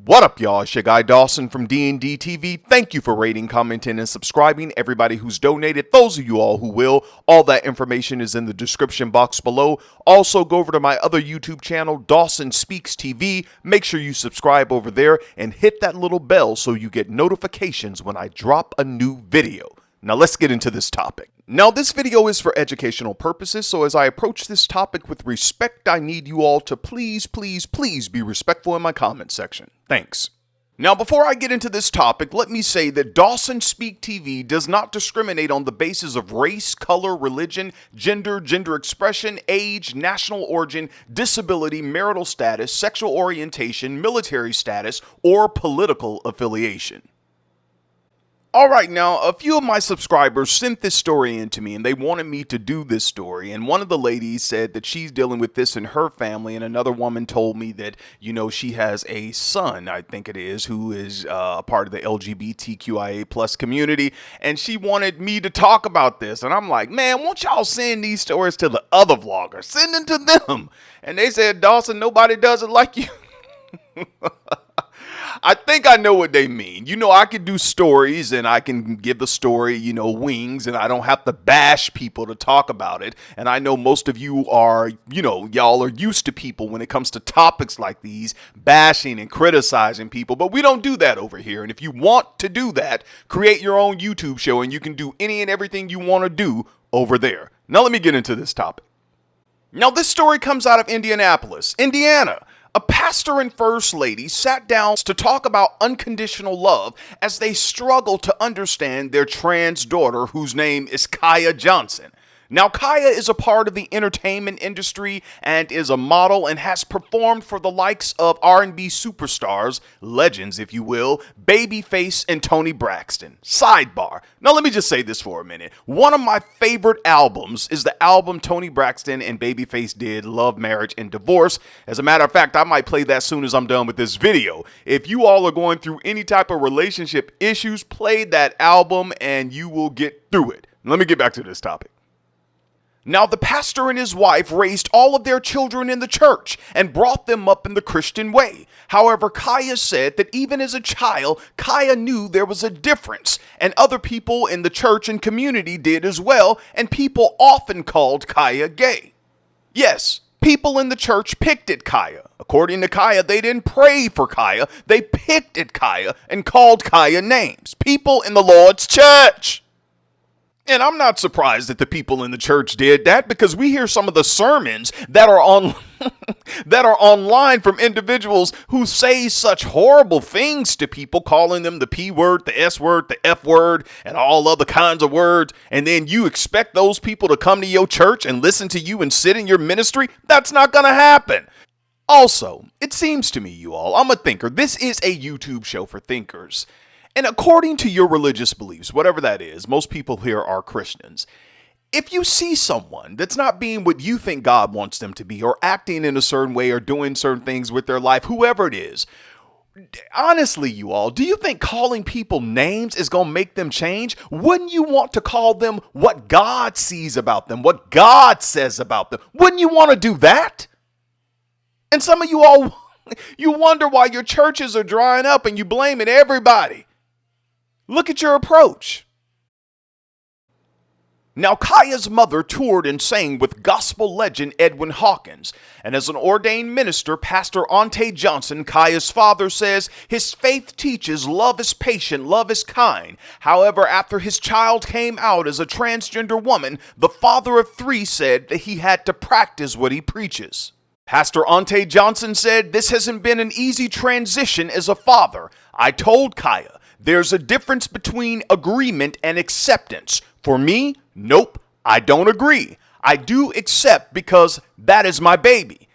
What up, y'all? It's your guy Dawson from D&D TV. Thank you for rating, commenting, and subscribing. Everybody who's donated, those of you all who will, all that information is in the description box below. Also, go over to my other YouTube channel, Dawson Speaks TV. Make sure you subscribe over there and hit that little bell so you get notifications when I drop a new video. Now let's get into this topic. Now this video is for educational purposes, so as I approach this topic with respect, I need you all to please be respectful in my comment section. Thanks. Now before I get into this topic, let me say that Dawson Speak TV does not discriminate on the basis of race, color, religion, gender expression, age, national origin, disability, marital status, sexual orientation, military status, or political affiliation. Alright, now, a few of my subscribers sent this story in to me and they wanted me to do this story, and one of the ladies said that she's dealing with this in her family, and another woman told me that, you know, she has a son, I think it is, who is a part of the LGBTQIA plus community, and she wanted me to talk about this, and I'm like, man, won't y'all send these stories to the other vloggers? Send them to them. And they said, Dawson, nobody does it like you. I think I know what they mean. You know, I can do stories and I can give the story, you know, wings, and I don't have to bash people to talk about it. And I know most of you are, you know, y'all are used to people when it comes to topics like these, bashing and criticizing people, but we don't do that over here. And if you want to do that, create your own YouTube show and you can do any and everything you want to do over there. Now let me get into this topic. Now this story comes out of Indianapolis, Indiana. A pastor and first lady sat down to talk about unconditional love as they struggle to understand their trans daughter, whose name is Kaya Johnson. Now, Kaya is a part of the entertainment industry and is a model and has performed for the likes of R&B superstars, legends if you will, Babyface and Toni Braxton. Sidebar. Now let me just say this for a minute. One of my favorite albums is the album Toni Braxton and Babyface did, Love, Marriage, and Divorce. As a matter of fact, I might play that as soon as I'm done with this video. If you all are going through any type of relationship issues, play that album and you will get through it. Let me get back to this topic. Now, the pastor and his wife raised all of their children in the church and brought them up in the Christian way. However, Kaya said that even as a child, Kaya knew there was a difference, and other people in the church and community did as well, and people often called Kaya gay. Yes, people in the church picked at Kaya. According to Kaya, they didn't pray for Kaya, they picked at Kaya and called Kaya names. People in the Lord's church. And I'm not surprised that the people in the church did that, because we hear some of the sermons that are on that are online from individuals who say such horrible things to people, calling them the P word, the S word, the F word, and all other kinds of words. And then you expect those people to come to your church and listen to you and sit in your ministry? That's not going to happen. Also, it seems to me, you all, I'm a thinker. This is a YouTube show for thinkers. And according to your religious beliefs, whatever that is, most people here are Christians. If you see someone that's not being what you think God wants them to be, or acting in a certain way, or doing certain things with their life, whoever it is, honestly, you all, do you think calling people names is going to make them change? Wouldn't you want to call them what God sees about them, what God says about them? Wouldn't you want to do that? And some of you all, you wonder why your churches are drying up and you blaming everybody. Look at your approach. Now, Kaya's mother toured and sang with gospel legend Edwin Hawkins, and as an ordained minister, Pastor Ante Johnson, Kaya's father, says his faith teaches love is patient, love is kind. However, after his child came out as a transgender woman, the father of three said that he had to practice what he preaches. Pastor Ante Johnson said, "This hasn't been an easy transition as a father. I told Kaya, there's a difference between agreement and acceptance. For me, nope, I don't agree. I do accept because that is my baby.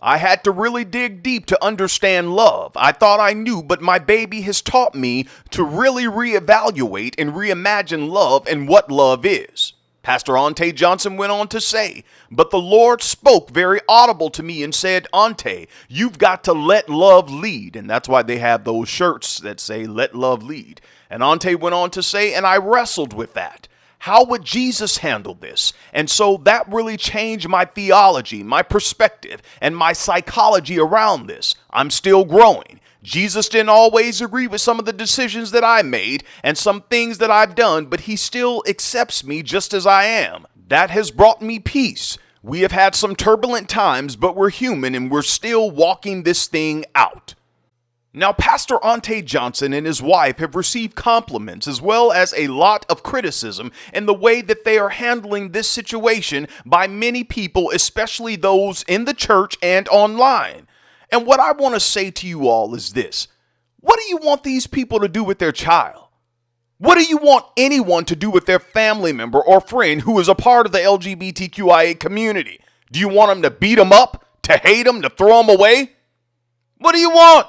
I had to really dig deep to understand love. I thought I knew, but my baby has taught me to really reevaluate and reimagine love and what love is." Pastor Ante Johnson went on to say, "But the Lord spoke very audible to me and said, Ante, you've got to let love lead." And that's why they have those shirts that say, "Let love lead." And Ante went on to say, "And I wrestled with that. How would Jesus handle this?" And so that really changed my theology, my perspective, and my psychology around this. I'm still growing. Jesus didn't always agree with some of the decisions that I made and some things that I've done, but he still accepts me just as I am. That has brought me peace. We have had some turbulent times, but we're human and we're still walking this thing out. Now, Pastor Ante Johnson and his wife have received compliments as well as a lot of criticism in the way that they are handling this situation by many people, especially those in the church and online. And what I want to say to you all is this. What do you want these people to do with their child? What do you want anyone to do with their family member or friend who is a part of the LGBTQIA community? Do you want them to beat them up, to hate them, to throw them away? What do you want?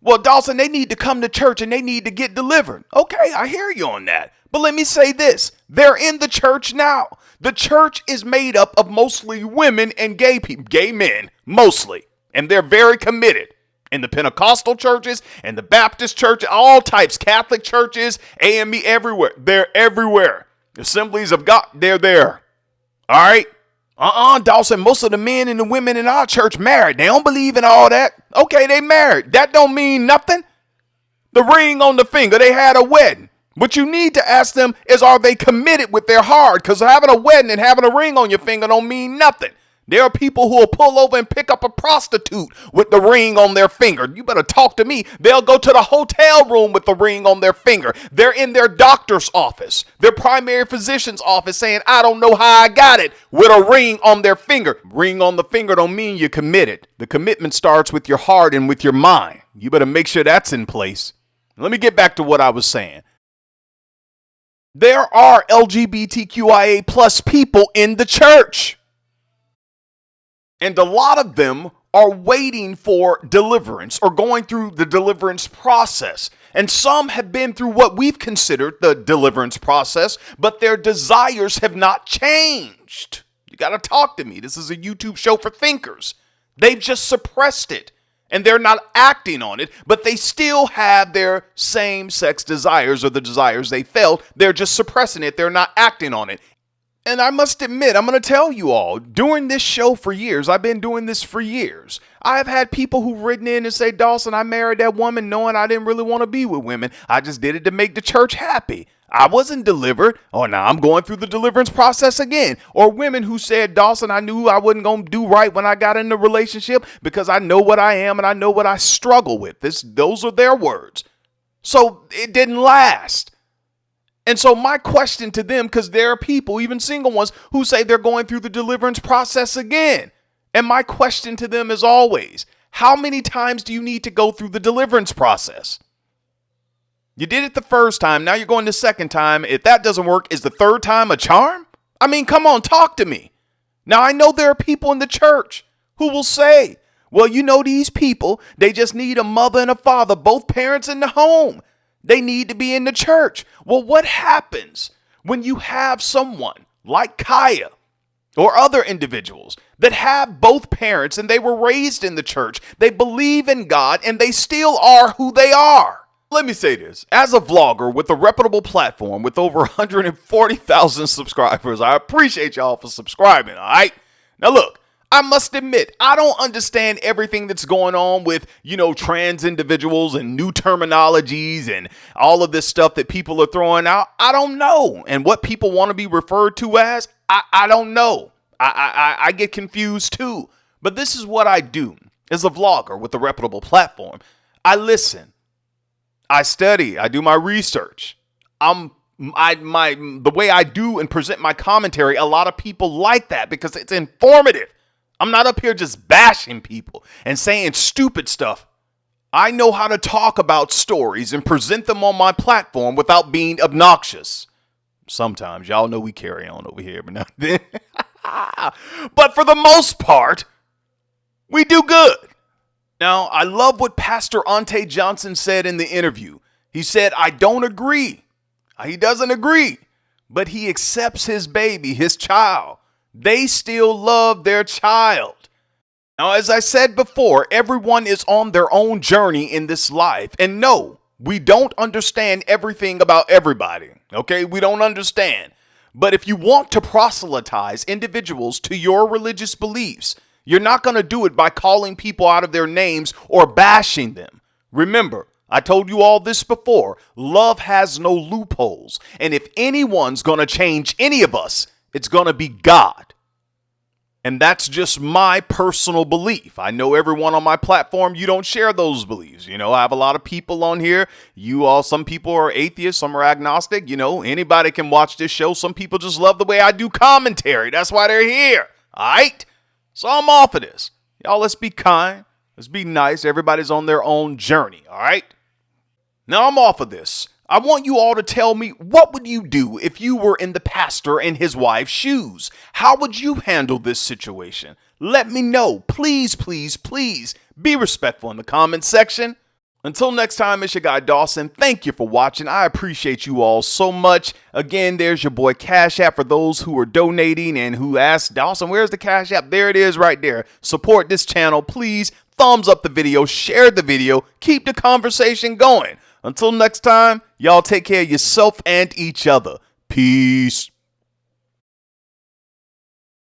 Well, Dawson, they need to come to church and they need to get delivered. Okay, I hear you on that. But let me say this. They're in the church now. The church is made up of mostly women and gay people, gay men, mostly. And they're very committed. In the Pentecostal churches and the Baptist church, all types, Catholic churches, AME, everywhere. They're everywhere. Assemblies of God, they're there. All right? Dawson, most of the men and the women in our church married. They don't believe in all that. Okay, they married. That don't mean nothing. The ring on the finger, they had a wedding. What you need to ask them is, are they committed with their heart? Because having a wedding and having a ring on your finger don't mean nothing. There are people who will pull over and pick up a prostitute with the ring on their finger. You better talk to me. They'll go to the hotel room with the ring on their finger. They're in their doctor's office, their primary physician's office saying, I don't know how I got it, with a ring on their finger. Ring on the finger don't mean you're committed. The commitment starts with your heart and with your mind. You better make sure that's in place. Let me get back to what I was saying. There are LGBTQIA plus people in the church. And a lot of them are waiting for deliverance or going through the deliverance process. And some have been through what we've considered the deliverance process, but their desires have not changed. You got to talk to me. This is a YouTube show for thinkers. They've just suppressed it and they're not acting on it, but they still have their same-sex desires or the desires they felt. They're just suppressing it. They're not acting on it. And I must admit, I'm going to tell you all, doing this show for years, I've been doing this for years. I've had people who've written in and say, Dawson, I married that woman knowing I didn't really want to be with women. I just did it to make the church happy. I wasn't delivered. Oh, now I'm going through the deliverance process again. Or women who said, Dawson, I knew I wasn't going to do right when I got in the relationship because I know what I am and I know what I struggle with. Those are their words. So it didn't last. And so my question to them, because there are people, even single ones, who say they're going through the deliverance process again. And my question to them is always, how many times do you need to go through the deliverance process? You did it the first time. Now you're going the second time. If that doesn't work, is the third time a charm? I mean, come on, talk to me. Now, I know there are people in the church who will say, well, you know, these people, they just need a mother and a father, both parents in the home. They need to be in the church. Well, what happens when you have someone like Kaya or other individuals that have both parents and they were raised in the church, they believe in God, and they still are who they are? Let me say this. As a vlogger with a reputable platform with over 140,000 subscribers, I appreciate y'all for subscribing, all right? Now, look. I must admit, I don't understand everything that's going on with, trans individuals and new terminologies and all of this stuff that people are throwing out. I don't know. And what people want to be referred to as, I don't know. I get confused too. But this is what I do as a vlogger with a reputable platform. I listen. I study. I do my research. The way I do and present my commentary, a lot of people like that because it's informative. I'm not up here just bashing people and saying stupid stuff. I know how to talk about stories and present them on my platform without being obnoxious. Sometimes, y'all know we carry on over here, but not then. But for the most part, we do good. Now, I love what Pastor Ante Johnson said in the interview. He said, I don't agree. He doesn't agree, but he accepts his baby, his child. They still love their child. Now, as I said before, everyone is on their own journey in this life. And no, we don't understand everything about everybody. Okay, we don't understand. But if you want to proselytize individuals to your religious beliefs, You're not going to do it by calling people out of their names or bashing them. Remember, I told you all this before. Love has no loopholes. And if anyone's going to change any of us, it's going to be God. And that's just my personal belief. I know everyone on my platform, you don't share those beliefs. You know, I have a lot of people on here. Some people are atheists, some are agnostic. You know, anybody can watch this show. Some people just love the way I do commentary. That's why they're here. All right? So I'm off of this. Y'all, let's be kind. Let's be nice. Everybody's on their own journey. All right? Now I'm off of this. I want you all to tell me, what would you do if you were in the pastor and his wife's shoes? How would you handle this situation? Let me know. Please, please, please be respectful in the comment section. Until next time, it's your guy Dawson. Thank you for watching. I appreciate you all so much. Again, there's your boy Cash App for those who are donating and who asked, Dawson, where's the Cash App? There it is right there. Support this channel, please. Thumbs up the video, share the video, keep the conversation going. Until next time, y'all take care of yourself and each other. Peace.